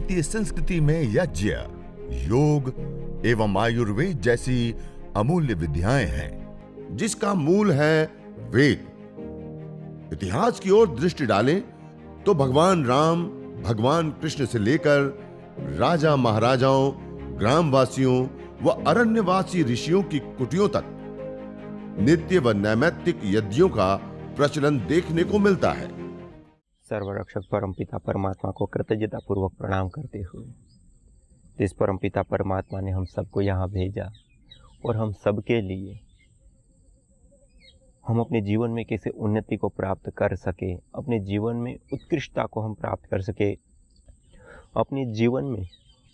भारतीय संस्कृति में यज्ञ, योग एवं आयुर्वेद जैसी अमूल्य विद्याएं हैं, जिसका मूल है वेद। इतिहास की ओर दृष्टि डालें तो भगवान राम, भगवान कृष्ण से लेकर राजा महाराजाओं, ग्रामवासियों व अरण्यवासी ऋषियों की कुटियों तक नित्य व नैमित्तिक यज्ञों का प्रचलन देखने को मिलता है। सर्वरक्षक परमपिता परमात्मा को कृतज्ञता पूर्वक प्रणाम करते हुए, जिस परमपिता परमात्मा ने हम सबको यहाँ भेजा और हम सबके लिए हम अपने जीवन में कैसे उन्नति को प्राप्त कर सके, अपने जीवन में उत्कृष्टता को हम प्राप्त कर सके, अपने जीवन में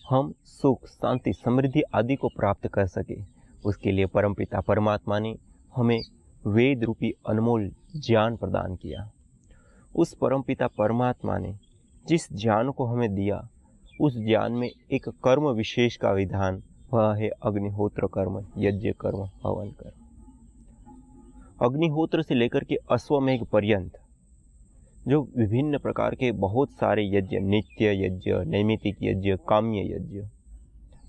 हम सुख, शांति, समृद्धि आदि को प्राप्त कर सके, उसके लिए परमपिता परमात्मा ने हमें वेद रूपी अनमोल ज्ञान प्रदान किया। उस परमपिता परमात्मा ने जिस ज्ञान को हमें दिया, उस ज्ञान में एक कर्म विशेष का विधान, वह है अग्निहोत्र कर्म, यज्ञ कर्म, हवन कर्म। अग्निहोत्र से लेकर के अश्वमेघ पर्यंत जो विभिन्न प्रकार के बहुत सारे यज्ञ, नित्य यज्ञ, नैमित्तिक यज्ञ, काम्य यज्ञ,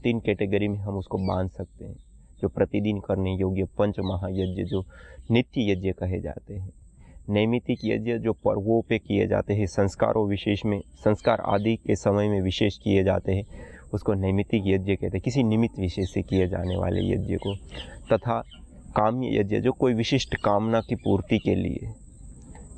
3 कैटेगरी में हम उसको बांध सकते हैं। जो प्रतिदिन करने योग्य पंच महायज्ञ जो नित्य यज्ञ कहे जाते हैं, नैमित्तिक यज्ञ जो पर्वों पे किए जाते हैं, संस्कारों विशेष में, संस्कार आदि के समय में विशेष किए जाते हैं, उसको नैमित्तिक यज्ञ कहते हैं, किसी निमित्त विशेष से किए जाने वाले यज्ञ को। तथा काम्य यज्ञ जो कोई विशिष्ट कामना की पूर्ति के लिए,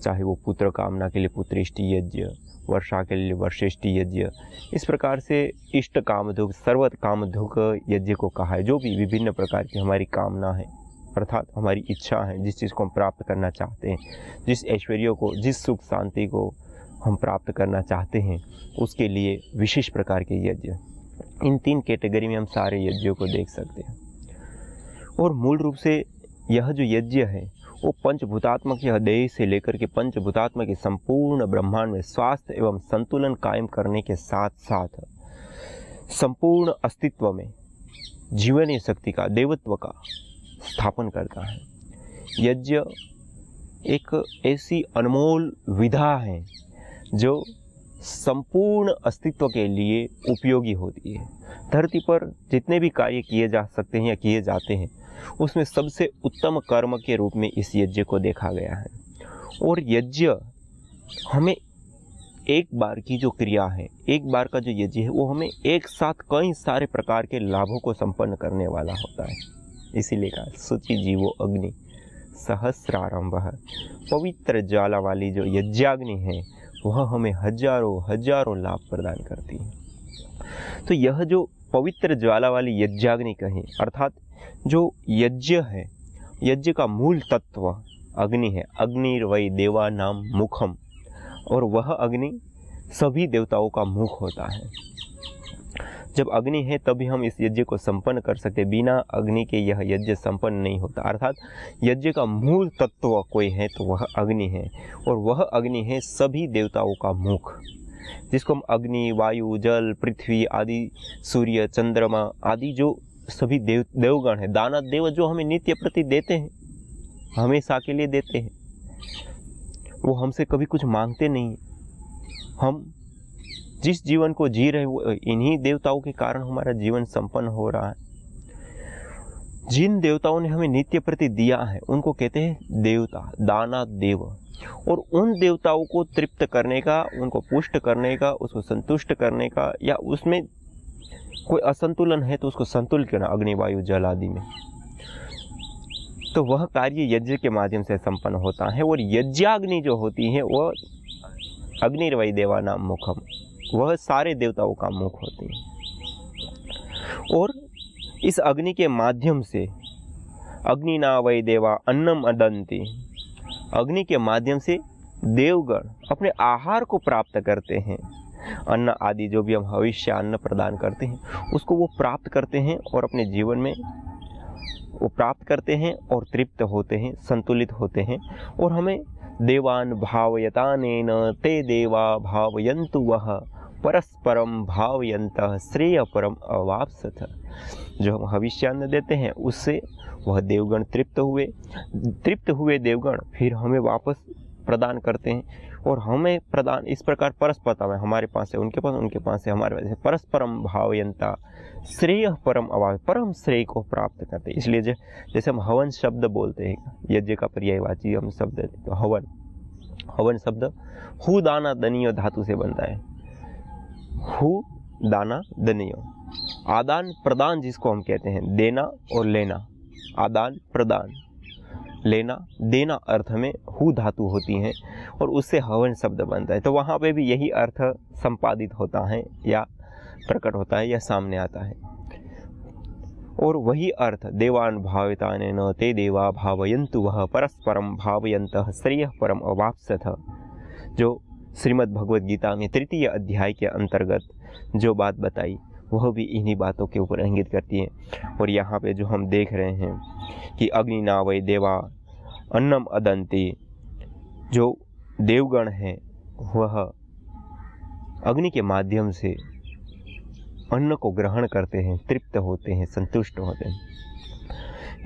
चाहे वो पुत्र कामना के लिए पुत्रेष्टि यज्ञ, वर्षा के लिए वर्षेष्टि यज्ञ, इस प्रकार से इष्ट कामधुक, सर्वत कामधुक यज्ञ को कहा है। जो भी विभिन्न प्रकार की हमारी कामना है, अर्थात हमारी इच्छा है, जिस चीज़ को हम प्राप्त करना चाहते हैं, जिस ऐश्वर्य को, जिस सुख शांति को हम प्राप्त करना चाहते हैं, उसके लिए विशेष प्रकार के यज्ञ, इन 3 कैटेगरी में हम सारे यज्ञों को देख सकते हैं। और मूल रूप से यह जो यज्ञ है वो पंचभूतात्मक यह देह से लेकर के पंचभूतात्मक के संपूर्ण ब्रह्मांड में स्वास्थ्य एवं संतुलन कायम करने के साथ साथ संपूर्ण अस्तित्व में जीवनीय शक्ति का, देवत्व का स्थापन करता है। यज्ञ एक ऐसी अनमोल विधा है जो संपूर्ण अस्तित्व के लिए उपयोगी होती है। धरती पर जितने भी कार्य किए जा सकते हैं या किए जाते हैं, उसमें सबसे उत्तम कर्म के रूप में इस यज्ञ को देखा गया है। और यज्ञ हमें एक बार की जो क्रिया है, एक बार का जो यज्ञ है, वो हमें एक साथ कई सारे प्रकार के लाभों को संपन्न करने वाला होता है। इसीलिए कहा शुचि जीवो अग्नि सहस्रारंभ, पवित्र ज्वाला वाली जो यज्ञाग्नि है वह हमें हजारों हजारों लाभ प्रदान करती है। तो यह जो पवित्र ज्वाला वाली यज्ञाग्नि कहें, अर्थात जो यज्ञ है, यज्ञ का मूल तत्व अग्नि है। अग्निर्वै देवानां मुखम, और वह अग्नि सभी देवताओं का मुख होता है। जब अग्नि है तभी हम इस यज्ञ को संपन्न कर सकते, बिना अग्नि के यह यज्ञ संपन्न नहीं होता। अर्थात यज्ञ का मूल तत्व कोई है तो वह अग्नि है, और वह अग्नि है सभी देवताओं का मुख, जिसको हम अग्नि, वायु, जल, पृथ्वी आदि, सूर्य, चंद्रमा आदि जो सभी देवगण है, दानव देव जो हमें नित्य प्रति देते हैं, हमेशा के लिए देते हैं, वो हमसे कभी कुछ मांगते नहीं। हम जिस जीवन को जी रहे हैं वो इन्हीं देवताओं के कारण हमारा जीवन संपन्न हो रहा है। जिन देवताओं ने हमें नित्य प्रति दिया है उनको कहते हैं देवता, दाना देव। और उन देवताओं को तृप्त करने का, उनको पुष्ट करने का, उसको संतुष्ट करने का, या उसमें कोई असंतुलन है तो उसको संतुलित करना, अग्नि, वायु, जल आदि में, तो वह कार्य यज्ञ के माध्यम से संपन्न होता है। और यज्ञाग्नि जो होती है वह अग्निर्वै देवानां मुखम, वह सारे देवताओं का मुख होती है। और इस अग्नि के माध्यम से अग्निना वै देवा अन्नम अदन्ति, अग्नि के माध्यम से देवगण अपने आहार को प्राप्त करते हैं। अन्न आदि जो भी हम भविष्य अन्न प्रदान करते हैं उसको वो प्राप्त करते हैं, और अपने जीवन में वो प्राप्त करते हैं और तृप्त होते हैं, संतुलित होते हैं। और हमें देवान भावयतानेन ते देवा भावयन्तु वह परस्परम भावयन्तः श्रेयपरम अवाप्स्यथ। जो हम भविष्यान्न देते हैं उससे वह देवगण तृप्त हुए देवगण फिर हमें वापस प्रदान करते हैं। और हमें प्रदान इस प्रकार परस्परता में हमारे पास है, उनके पास, उनके पास है, हमारे पास है, परस्परम भावयंता श्रेय परम अभाव, परम श्रेय को प्राप्त करते हैं। इसलिए जैसे हम हवन शब्द बोलते हैं, यज्ञ का पर्यायवाची हम शब्द, तो हवन शब्द हु दाना दनियो धातु से बनता है। हु दाना दनियो, आदान प्रदान जिसको हम कहते हैं, देना और लेना, आदान प्रदान, लेना देना अर्थ में हु धातु होती है और उससे हवन शब्द बनता है। तो वहाँ पे भी यही अर्थ संपादित होता है या प्रकट होता है या सामने आता है। और वही अर्थ देवान भावितानेन ते देवा भावयन्तु वह परस्परम भावयन्तः श्रेयः परम अवाप्स्यथ, जो श्रीमद् भगवद गीता में 3 अध्याय के अंतर्गत जो बात बताई वह भी इन्हीं बातों के ऊपर इंगित करती है। और यहाँ पे जो हम देख रहे हैं कि अग्नि नावै देवा अन्नम अदंती, जो देवगण हैं वह अग्नि के माध्यम से अन्न को ग्रहण करते हैं, तृप्त होते हैं, संतुष्ट होते हैं।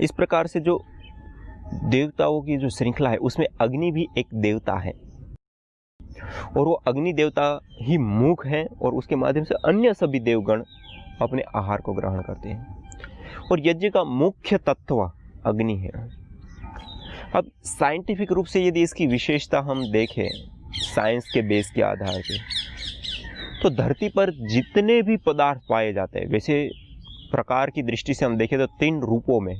इस प्रकार से जो देवताओं की जो श्रृंखला है उसमें अग्नि भी एक देवता है और वो अग्नि देवता ही मुख है और उसके माध्यम से अन्य सभी देवगण अपने आहार को ग्रहण करते हैं। और यज्ञ का मुख्य तत्व अग्नि है। अब साइंटिफिक रूप से यदि इसकी विशेषता हम देखें साइंस के बेस के आधार पे, तो धरती पर जितने भी पदार्थ पाए जाते हैं, वैसे प्रकार की दृष्टि से हम देखें तो 3 रूपों में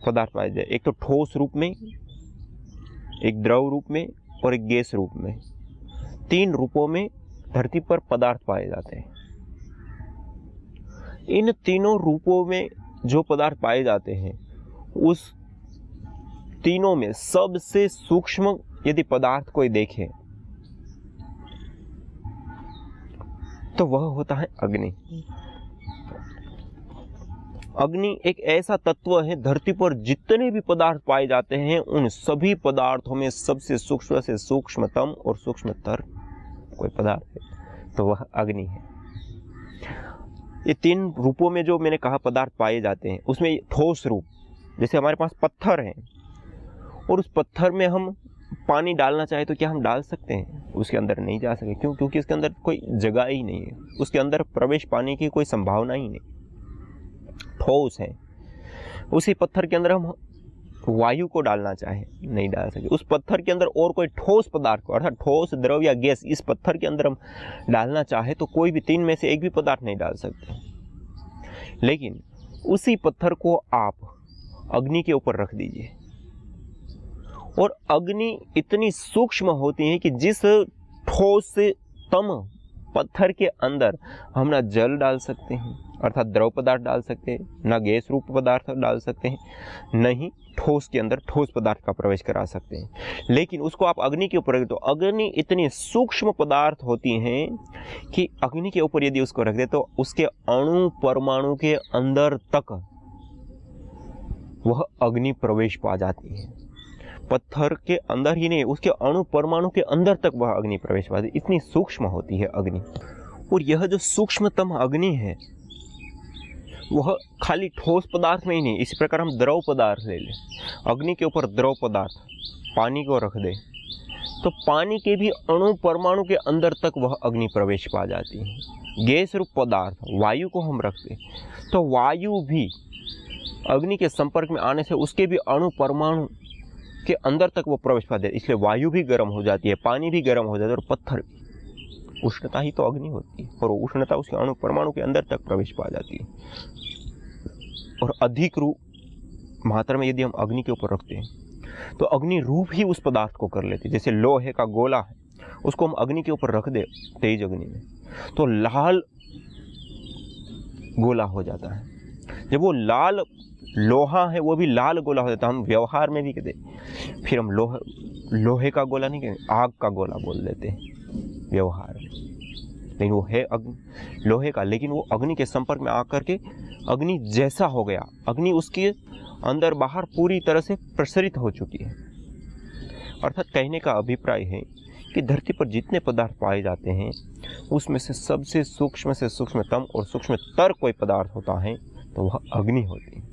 पदार्थ पाए जाते हैं। एक तो ठोस रूप में, एक द्रव रूप में और एक गैस रूप में। 3 रूपों में धरती पर पदार्थ पाए जाते हैं। इन तीनों रूपों में जो पदार्थ पाए जाते हैं उस तीनों में सबसे सूक्ष्म यदि पदार्थ कोई देखे तो वह होता है अग्नि। अग्नि एक ऐसा तत्व है, धरती पर जितने भी पदार्थ पाए जाते हैं उन सभी पदार्थों में सबसे सूक्ष्म से सूक्ष्मतम और सूक्ष्मतर कोई पदार्थ है तो वह अग्नि है। ये 3 रूपों में जो मैंने कहा पदार्थ पाए जाते हैं उसमें ठोस रूप, जैसे हमारे पास पत्थर है और उस पत्थर में हम पानी डालना चाहे तो क्या हम डाल सकते हैं? उसके अंदर नहीं जा सके। क्यों? क्योंकि उसके अंदर कोई जगह ही नहीं है, उसके अंदर प्रवेश पाने की कोई संभावना ही नहीं, ठोस है। उसी पत्थर के अंदर हम वायु को डालना चाहे नहीं डाल सके। उस पत्थर के अंदर और कोई ठोस पदार्थ को, अर्थात ठोस द्रव या गैस इस पत्थर के अंदर हम डालना चाहे तो कोई भी 3 में से एक भी पदार्थ नहीं डाल सकते। लेकिन उसी पत्थर को आप अग्नि के ऊपर रख दीजिए और अग्नि इतनी सूक्ष्म होती है कि जिस ठोस तम पत्थर के अंदर हम ना जल डाल सकते हैं अर्थात द्रव पदार्थ डाल सकते हैं, ना गैस रूप पदार्थ डाल सकते हैं, नहीं ठोस के अंदर ठोस पदार्थ का प्रवेश करा सकते हैं। लेकिन उसको आप अग्नि के ऊपर रख दो, अग्नि इतनी सूक्ष्म पदार्थ होती हैं कि अग्नि के ऊपर यदि उसको रख दे तो उसके अणु परमाणु के अंदर तक वह अग्नि प्रवेश पा जाती है। पत्थर के अंदर ही नहीं, उसके अणु परमाणु के अंदर तक वह अग्नि प्रवेश पाती है। इतनी सूक्ष्म होती है अग्नि। और यह जो सूक्ष्मतम अग्नि है वह खाली ठोस पदार्थ में ही नहीं, इसी प्रकार हम द्रव पदार्थ ले लें, अग्नि के ऊपर द्रव पदार्थ पानी को रख दे तो पानी के भी अणु परमाणु के अंदर तक वह अग्नि प्रवेश पा जाती है। गैस रूप पदार्थ वायु को हम रख दें तो वायु भी अग्नि के संपर्क में आने से उसके भी अणु परमाणु के अंदर तक वो प्रवेश पाते हैं। इसलिए वायु भी गर्म हो जाती है, पानी भी गर्म हो जाता है और पत्थर भी। उष्णता ही तो अग्नि होती है और उष्णता उसके अणु परमाणु के अंदर तक प्रवेश पा जाती है। और अधिक रूप मात्रा में यदि हम अग्नि के ऊपर रखते हैं तो अग्नि रूप ही उस पदार्थ को कर लेती है। जैसे लोहे का गोला है, उसको हम अग्नि के ऊपर रख दे तेज अग्नि में तो लाल गोला हो जाता है। जब वो लाल लोहा है वो भी लाल गोला हो जाता है। हम व्यवहार में भी कहते हैं, फिर हम लोहे का गोला नहीं कहते, आग का गोला बोल देते हैं व्यवहार में, लेकिन वो है लोहे का, लेकिन वो अग्नि के संपर्क में आकर के अग्नि जैसा हो गया, अग्नि उसके अंदर बाहर पूरी तरह से प्रसरित हो चुकी है। अर्थात कहने का अभिप्राय है कि धरती पर जितने पदार्थ पाए जाते हैं उसमें से सबसे सूक्ष्मतम और सूक्ष्मतर कोई पदार्थ होता है तो वह अग्नि होती है।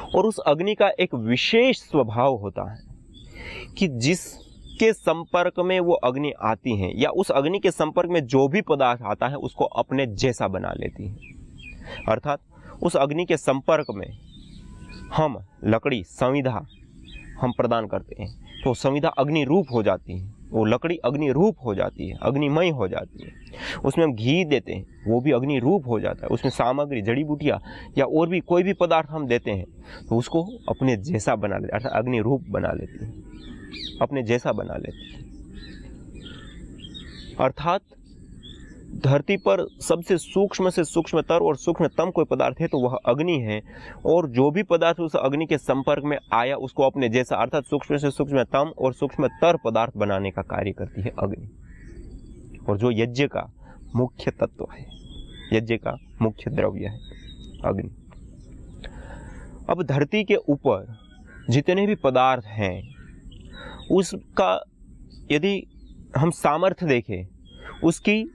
और उस अग्नि का एक विशेष स्वभाव होता है कि जिस के संपर्क में वो अग्नि आती हैं या उस अग्नि के संपर्क में जो भी पदार्थ आता है उसको अपने जैसा बना लेती है। अर्थात उस अग्नि के संपर्क में हम लकड़ी संविधा हम प्रदान करते हैं तो संविधा अग्नि रूप हो जाती है, वो लकड़ी अग्नि रूप हो जाती है, अग्निमय हो जाती है। उसमें हम घी देते हैं, वो भी अग्नि रूप हो जाता है। उसमें सामग्री जड़ी बूटियाँ या और भी कोई भी पदार्थ हम देते हैं तो उसको अपने जैसा बना लेते, अर्थात अग्नि रूप बना लेती है, अपने जैसा बना लेती है। अर्थात धरती पर सबसे सूक्ष्म से सूक्ष्मतर और सूक्ष्मतम कोई पदार्थ है तो वह अग्नि है, और जो भी पदार्थ उस अग्नि के संपर्क में आया उसको अपने जैसा अर्थात सूक्ष्म से सूक्ष्मतम और सूक्ष्मतर पदार्थ बनाने का कार्य करती है अग्नि, और जो यज्ञ का मुख्य तत्व है, यज्ञ का मुख्य द्रव्य है अग्नि। अब धरती के ऊपर जितने भी पदार्थ हैं उसका यदि हम सामर्थ्य देखें, उसकी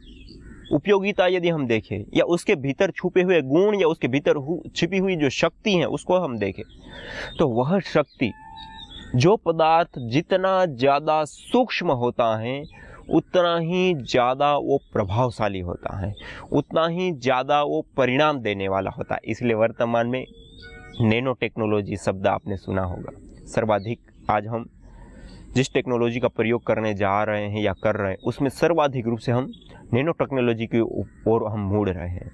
उपयोगिता यदि हम देखें, या उसके भीतर छुपे हुए गुण या उसके भीतर छिपी हुई जो शक्ति है उसको हम देखें, तो वह शक्ति, जो पदार्थ जितना ज़्यादा सूक्ष्म होता है उतना ही ज़्यादा वो प्रभावशाली होता है, उतना ही ज़्यादा वो परिणाम देने वाला होता है। इसलिए वर्तमान में नैनो टेक्नोलॉजी शब्द आपने सुना होगा। सर्वाधिक आज हम जिस टेक्नोलॉजी का प्रयोग करने जा रहे हैं या कर रहे हैं उसमें सर्वाधिक रूप से हम नैनो टेक्नोलॉजी की ओर हम मुड़ रहे हैं,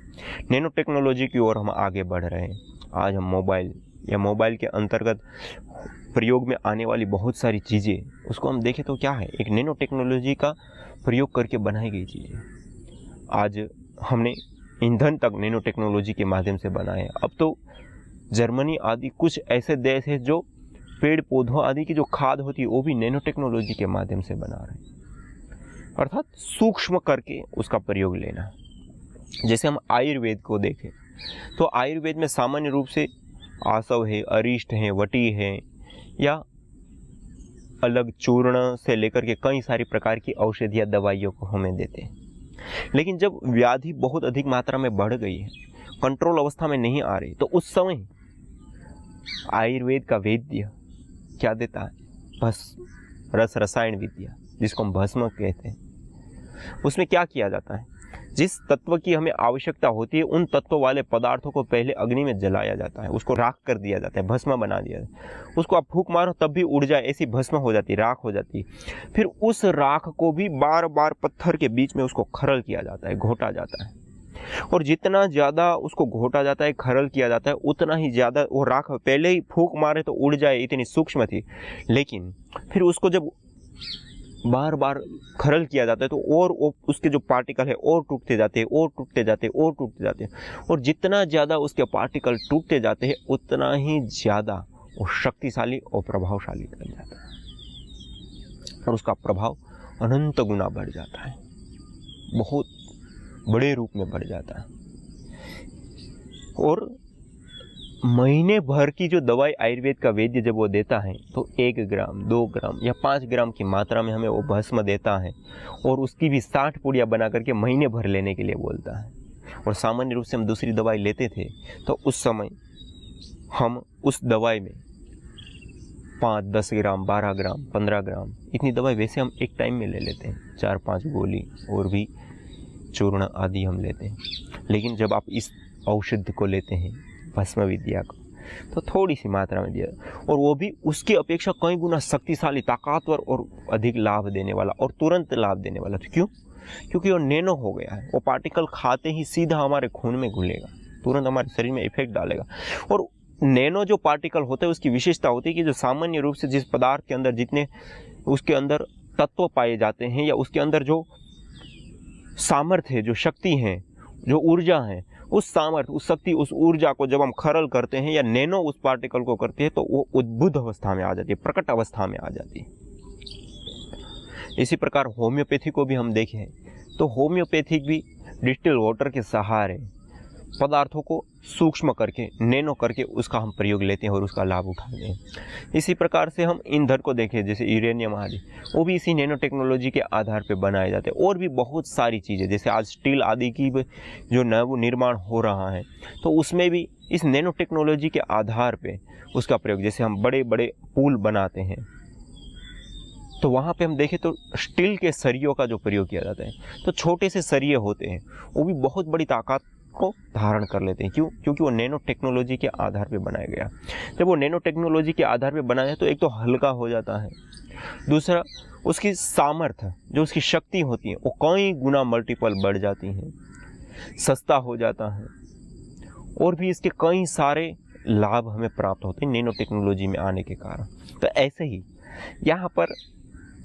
नैनो टेक्नोलॉजी की ओर हम आगे बढ़ रहे हैं। आज हम मोबाइल या मोबाइल के अंतर्गत प्रयोग में आने वाली बहुत सारी चीज़ें उसको हम देखें तो क्या है, एक नैनो टेक्नोलॉजी का प्रयोग करके बनाई गई चीज़ें। आज हमने ईंधन तक नैनो टेक्नोलॉजी के माध्यम से बनाए हैं। अब तो जर्मनी आदि कुछ ऐसे देश हैं जो पेड़ पौधों आदि की जो खाद होती है वो भी नैनो टेक्नोलॉजी के माध्यम से बना रहे हैं, अर्थात सूक्ष्म करके उसका प्रयोग लेना। जैसे हम आयुर्वेद को देखें तो आयुर्वेद में सामान्य रूप से आसव है, अरिष्ट है, वटी है, या अलग चूर्ण से लेकर के कई सारी प्रकार की औषधियाँ दवाइयों को हमें देते हैं। लेकिन जब व्याधि बहुत अधिक मात्रा में बढ़ गई है, कंट्रोल अवस्था में नहीं आ रही, तो उस समय आयुर्वेद का वैद्य क्या देता है? भस्म, रस रसायन विद्या, जिसको हम भस्म कहते हैं। उसमें क्या किया जाता है, जिस तत्व की हमें आवश्यकता होती है उन तत्व वाले पदार्थों को पहले अग्नि में जलाया जाता है, उसको राख कर दिया जाता है, भस्म बना दिया जाता है। उसको आप फूंक मारो तब भी उड़ जाए, ऐसी भस्म हो जाती है, राख हो जाती है। फिर उस राख को भी बार बार पत्थर के बीच में उसको खरल किया जाता है, घोटा जाता है, और जितना ज़्यादा उसको घोटा जाता है, खरल किया जाता है, उतना ही ज़्यादा वो राख पहले ही फूंक मारे तो उड़ जाए, इतनी सूक्ष्म थी। लेकिन फिर उसको जब बार बार खरल किया जाता है तो और उसके जो पार्टिकल है और टूटते जाते हैं, और टूटते जाते हैं, और टूटते जाते हैं, और जितना ज़्यादा उसके पार्टिकल टूटते जाते हैं उतना ही ज़्यादा वो शक्तिशाली और प्रभावशाली बन जाता है, और उसका प्रभाव अनंत गुना बढ़ जाता है, बहुत बड़े रूप में बढ़ जाता है। और महीने भर की जो दवाई आयुर्वेद का वैद्य जब वो देता है तो 1 ग्राम 2 ग्राम या 5 ग्राम की मात्रा में हमें वो भस्म देता है, और उसकी भी 60 पुड़िया बना करके महीने भर लेने के लिए बोलता है। और सामान्य रूप से हम दूसरी दवाई लेते थे तो उस समय हम उस दवाई में 5, 10 ग्राम, 12 ग्राम, 15 ग्राम इतनी दवाई वैसे हम एक टाइम में ले लेते हैं, 4-5 गोली और भी चूर्ण आदि हम लेते हैं। लेकिन जब आप इस औषध को लेते हैं, भस्म विद्या को, तो थोड़ी सी मात्रा में दिया, और वो भी उसकी अपेक्षा कई गुना शक्तिशाली, ताकतवर और अधिक लाभ देने वाला और तुरंत लाभ देने वाला। तो क्यों? क्योंकि वो नैनो हो गया है, वो पार्टिकल खाते ही सीधा हमारे खून में घुलेगा, तुरंत हमारे शरीर में इफेक्ट डालेगा। और नैनो जो पार्टिकल होते हैं उसकी विशेषता होती है कि जो सामान्य रूप से जिस पदार्थ के अंदर जितने उसके अंदर तत्व पाए जाते हैं या उसके अंदर जो सामर्थ्य है, जो शक्ति है, जो ऊर्जा है, उस सामर्थ्य, उस शक्ति, उस ऊर्जा को जब हम खरल करते हैं या नैनो उस पार्टिकल को करते हैं तो वो उद्बुद्ध अवस्था में आ जाती है, प्रकट अवस्था में आ जाती है। इसी प्रकार होम्योपैथी को भी हम देखें तो होम्योपैथिक भी डिस्टिल वाटर के सहारे पदार्थों को सूक्ष्म करके, नैनो करके उसका हम प्रयोग लेते हैं और उसका लाभ उठाते हैं। इसी प्रकार से हम ईंधन को देखें, जैसे यूरेनियम आदि, वो भी इसी नैनो टेक्नोलॉजी के आधार पर बनाए जाते हैं। और भी बहुत सारी चीज़ें, जैसे आज स्टील आदि की जो नव निर्माण हो रहा है तो उसमें भी इस नैनो टेक्नोलॉजी के आधार पे उसका प्रयोग, जैसे हम बड़े बड़े पुल बनाते हैं, तो वहाँ पे हम देखें तो स्टील के सरियों का जो प्रयोग किया जाता है, तो छोटे से सरिये होते हैं, वो भी बहुत बड़ी ताकत को धारण कर लेते हैं। क्यों? क्योंकि वो नैनो टेक्नोलॉजी के आधार पे बनाया गया। जब वो नैनो टेक्नोलॉजी के आधार पे बनाया है तो एक तो हल्का हो जाता है, दूसरा उसकी सामर्थ्य, जो उसकी शक्ति होती है, वो कई गुना मल्टीपल बढ़ जाती हैं, सस्ता हो जाता है, और भी इसके कई सारे लाभ हमें प्राप्त होते हैं नैनो टेक्नोलॉजी में आने के कारण। तो ऐसे ही यहाँ पर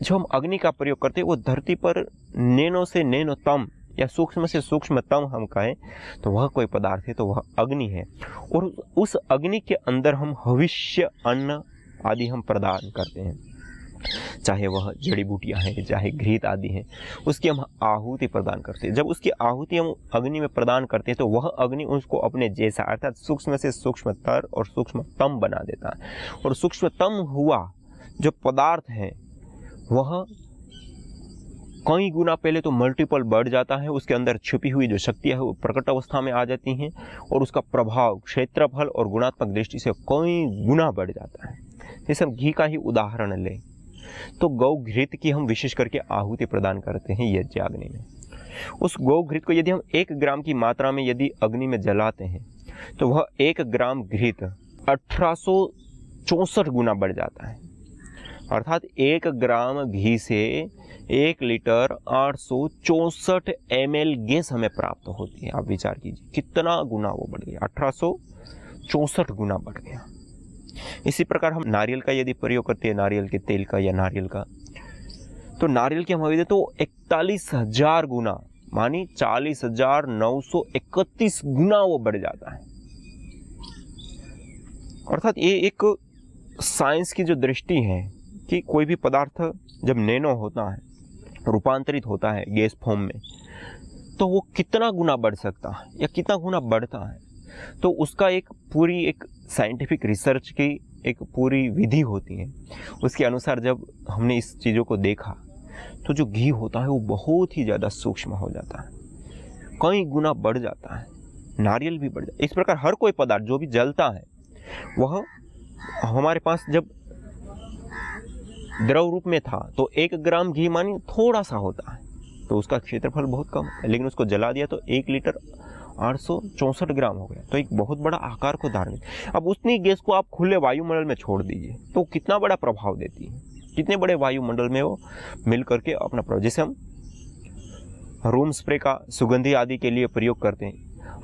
जो हम अग्नि का प्रयोग करते हैं, वो धरती पर नैनो से नैनोतम या सूक्ष्म से सूक्ष्मतम हम कहें तो वह कोई पदार्थ है, तो वह अग्नि है। और उस अग्नि के अंदर हम हविष्य, अन्न आदि हम प्रदान करते हैं, चाहे वह जड़ी बूटियाँ हैं, चाहे घृत आदि हैं, उसकी हम आहुति प्रदान करते हैं। जब उसकी आहुति हम अग्नि में प्रदान करते हैं तो वह अग्नि उसको अपने जैसा अर्थात सूक्ष्म से सूक्ष्मतर और सूक्ष्मतम बना देता है। और सूक्ष्मतम हुआ जो पदार्थ है वह कई गुना पहले तो मल्टीपल बढ़ जाता है, उसके अंदर छुपी हुई जो शक्तियाँ है वो प्रकट अवस्था में आ जाती हैं, और उसका प्रभाव क्षेत्रफल और गुणात्मक दृष्टि से कई गुना बढ़ जाता है। जैसे हम घी का ही उदाहरण लें तो गौ घृत की हम विशेष करके आहुति प्रदान करते हैं यज्ञ अग्नि में। उस गौ घृत को यदि हम 1 ग्राम की मात्रा में यदि अग्नि में जलाते हैं तो वह 1 ग्राम घृत 1864 गुना बढ़ जाता है। अर्थात 1 ग्राम घी से 1 लीटर 864 ml गैस हमें प्राप्त होती है। आप विचार कीजिए कितना गुना वो बढ़ गया, 1864 गुना बढ़ गया। इसी प्रकार हम नारियल का यदि प्रयोग करते हैं, नारियल के तेल का या नारियल का, तो नारियल की हम अभी तो 41,000 गुना, मानी 40,931 गुना वो बढ़ जाता है। अर्थात ये एक साइंस की जो दृष्टि है कि कोई भी पदार्थ जब नैनो होता है, रूपांतरित होता है गैस फॉर्म में, तो वो कितना गुना बढ़ सकता है या कितना गुना बढ़ता है, तो उसका एक पूरी एक साइंटिफिक रिसर्च की एक पूरी विधि होती है। उसके अनुसार जब हमने इस चीज़ों को देखा तो जो घी होता है वो बहुत ही ज़्यादा सूक्ष्म हो जाता है, कई गुना बढ़ जाता है, नारियल भी बढ़ जाता है। इस प्रकार हर कोई पदार्थ जो भी जलता है वह हमारे पास जब द्रव रूप में था तो 1 ग्राम घी मानी थोड़ा सा होता है, तो उसका क्षेत्रफल बहुत कम है, लेकिन उसको जला दिया तो 1 लीटर 864 ग्राम हो गया, तो एक बहुत बड़ा आकार को धारण। अब उतनी गैस को आप खुले वायुमंडल में छोड़ दीजिए तो कितना बड़ा प्रभाव देती है, कितने बड़े वायुमंडल में वो मिल करके अपना प्रभाव। जैसे हम रूम स्प्रे का सुगंधी आदि के लिए प्रयोग करते हैं,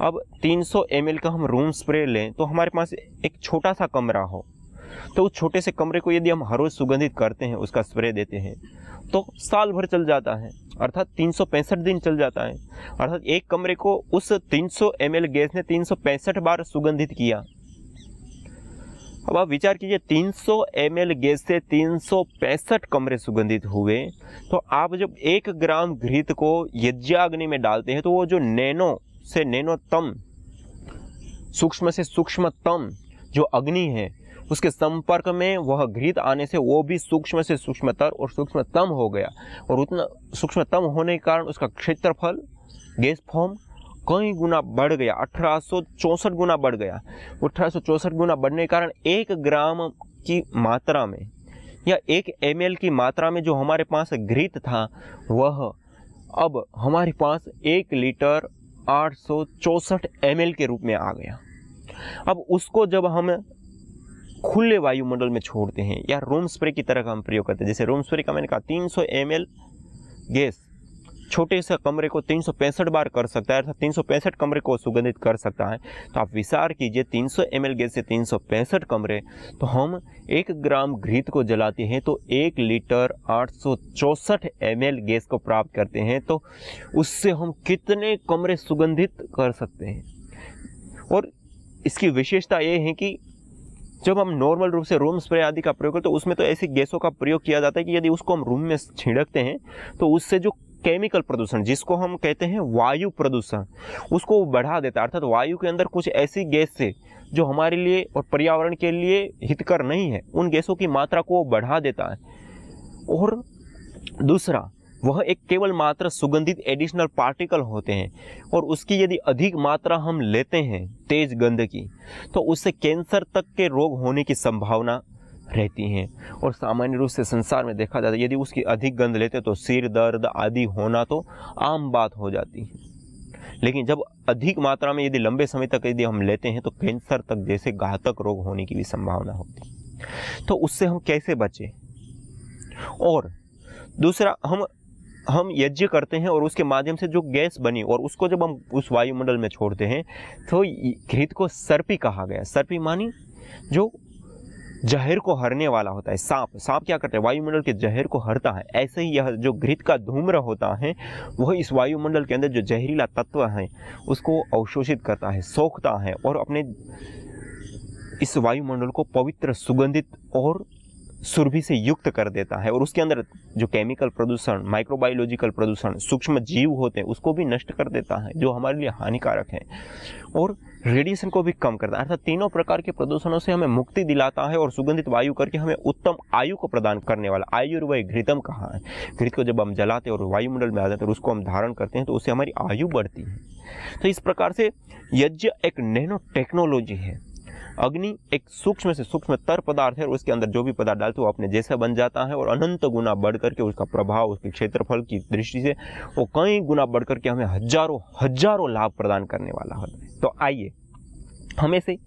अब 300 ml का हम रूम स्प्रे लें तो हमारे पास एक छोटा सा कमरा हो, तो उस छोटे से कमरे को यदि हम हर रोज सुगंधित करते हैं, उसका स्प्रे देते हैं, तो साल भर चल जाता है, अर्थात 365 दिन चल जाता है। अर्थात एक कमरे को उस 300 ml गैस ने 365 बार सुगंधित किया। अब आप विचार कीजिए 300 ml गैस से 365 कमरे सुगंधित हुए, तो आप जब 1 ग्राम घृत को यज्ञाग्नि में डालते हैं तो वो जो नैनो से नैनोतम, सूक्ष्म से सूक्ष्मतम जो अग्नि है उसके संपर्क में वह घृत आने से वो भी सूक्ष्म से सूक्ष्मतर और सूक्ष्मतम हो गया, और उतना सूक्ष्मतम होने के कारण उसका क्षेत्रफल गैस फॉर्म कई गुना बढ़ गया, 1864 गुना बढ़ गया। 1864 गुना बढ़ने के कारण 1 ग्राम की मात्रा में या 1 ml की मात्रा में जो हमारे पास घृत था वह अब हमारे पास 1 लीटर 864 ml के रूप में आ गया। अब उसको जब हम खुले वायुमंडल में छोड़ते हैं या रूम स्प्रे की तरह का हम प्रयोग करते हैं, जैसे रूम स्प्रे का मैंने कहा 300 ml गैस छोटे से कमरे को 365 बार कर सकता है, अर्थात 365 कमरे को सुगंधित कर सकता है। तो आप विचार कीजिए 300 ml गैस से 365 कमरे, तो हम 1 ग्राम घृत को जलाते हैं तो 1 लीटर 864 ml गैस को प्राप्त करते हैं, तो उससे हम कितने कमरे सुगंधित कर सकते हैं। और इसकी विशेषता ये है कि जब हम नॉर्मल रूप से रूम स्प्रे आदि का प्रयोग करते हैं तो उसमें तो ऐसी गैसों का प्रयोग किया जाता है कि यदि उसको हम रूम में छिड़कते हैं तो उससे जो केमिकल प्रदूषण, जिसको हम कहते हैं वायु प्रदूषण, उसको बढ़ा देता है। अर्थात वायु के अंदर कुछ ऐसी गैस से जो हमारे लिए और पर्यावरण के लिए हितकर नहीं है, उन गैसों की मात्रा को बढ़ा देता है। और दूसरा, वह एक केवल मात्र सुगंधित एडिशनल पार्टिकल होते हैं, और उसकी यदि अधिक मात्रा हम लेते हैं तेज गंध की, तो उससे कैंसर तक के रोग होने की संभावना रहती हैं। और सामान्य रूप से संसार में देखा जाता है यदि उसकी अधिक गंध लेते तो सिर दर्द आदि होना तो आम बात हो जाती है। लेकिन जब अधिक मात्रा में यदि लंबे समय तक यदि हम लेते हैं तो कैंसर तक जैसे घातक रोग होने की भी संभावना होती है। तो उससे हम कैसे बचें? और दूसरा, हम यज्ञ करते हैं और उसके माध्यम से जो गैस बनी और उसको जब हम उस वायुमंडल में छोड़ते हैं तो घृत को सर्पी कहा गया। सर्पी मानी जो जहर को हरने वाला होता है। सांप क्या करता है? वायुमंडल के जहर को हरता है। ऐसे ही यह जो घृत का धूम्र होता है वह इस वायुमंडल के अंदर जो जहरीला तत्व है उसको अवशोषित करता है, सोखता है और अपने इस वायुमंडल को पवित्र, सुगंधित और सुरभि से युक्त कर देता है। और उसके अंदर जो केमिकल प्रदूषण, माइक्रोबायोलॉजिकल प्रदूषण, सूक्ष्म जीव होते हैं उसको भी नष्ट कर देता है जो हमारे लिए हानिकारक है। और रेडिएशन को भी कम करता है। अर्थात तीनों प्रकार के प्रदूषणों से हमें मुक्ति दिलाता है और सुगंधित वायु करके हमें उत्तम आयु को प्रदान करने वाला आयुर्वय घृतम कहा है। घृत को जब हम जलाते हैं और वायुमंडल में आ जाते हैं और उसको हम धारण करते हैं तो उससे हमारी आयु बढ़ती है। तो इस प्रकार से यज्ञ एक नैनो टेक्नोलॉजी है। अग्नि एक सूक्ष्म से सूक्ष्मतर पदार्थ है और उसके अंदर जो भी पदार्थ डालते वो अपने जैसा बन जाता है और अनंत गुना बढ़ करके उसका प्रभाव, उसके क्षेत्रफल की दृष्टि से वो कई गुना बढ़ करके हमें हजारों लाभ प्रदान करने वाला होता है। तो आइए हमें से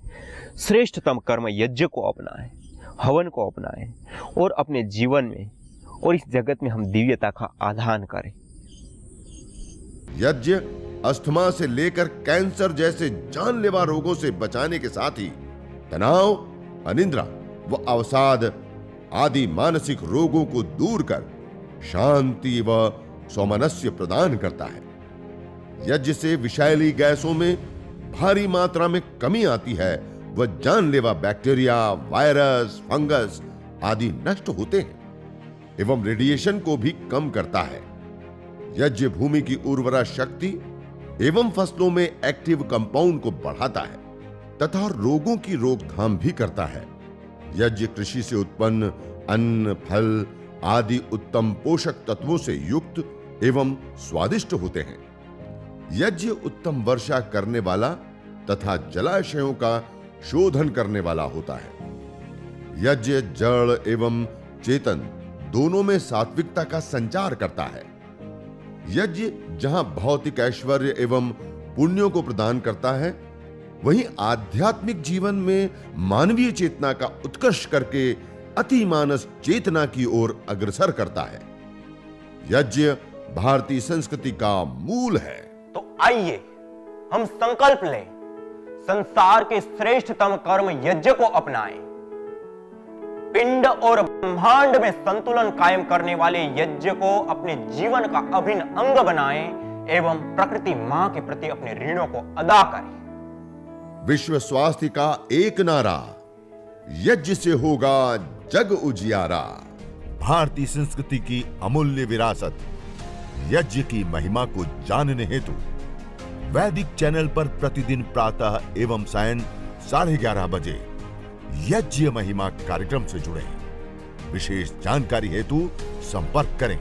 श्रेष्ठतम कर्म यज्ञ को अपनाएं, हवन को अपनाएं और अपने जीवन में और इस जगत में हम दिव्यता का आधान करें। यज्ञ अस्थमा से लेकर कैंसर जैसे जानलेवा रोगों से बचाने के साथ ही तनाव, अनिद्रा व अवसाद आदि मानसिक रोगों को दूर कर शांति व सौमनस्य प्रदान करता है। यज्ञ से विषैली गैसों में भारी मात्रा में कमी आती है व जानलेवा बैक्टीरिया, वायरस, फंगस आदि नष्ट होते हैं एवं रेडिएशन को भी कम करता है। यज्ञ भूमि की उर्वरा शक्ति एवं फसलों में एक्टिव कंपाउंड को बढ़ाता है तथा रोगों की रोकथाम भी करता है। यज्ञ कृषि से उत्पन्न अन्न, फल आदि उत्तम पोषक तत्वों से युक्त एवं स्वादिष्ट होते हैं। यज्ञ उत्तम वर्षा करने वाला तथा जलाशयों का शोधन करने वाला होता है। यज्ञ जड़ एवं चेतन दोनों में सात्विकता का संचार करता है। यज्ञ जहां भौतिक ऐश्वर्य एवं पुण्यों को प्रदान करता है, वहीं आध्यात्मिक जीवन में मानवीय चेतना का उत्कर्ष करके अतिमानस चेतना की ओर अग्रसर करता है। यज्ञ भारतीय संस्कृति का मूल है। तो आइए हम संकल्प लें, संसार के श्रेष्ठतम कर्म यज्ञ को अपनाएं। पिंड और ब्रह्मांड में संतुलन कायम करने वाले यज्ञ को अपने जीवन का अभिन्न अंग बनाएं एवं प्रकृति मां के प्रति अपने ऋणों को अदा करें। विश्व स्वास्थ्य का एक नारा, यज्ञ से होगा जग उजियारा। भारतीय संस्कृति की अमूल्य विरासत यज्ञ की महिमा को जानने हेतु वैदिक चैनल पर प्रतिदिन प्रातः एवं सायं 11:30 बजे यज्ञ महिमा कार्यक्रम से जुड़े। विशेष जानकारी हेतु संपर्क करें।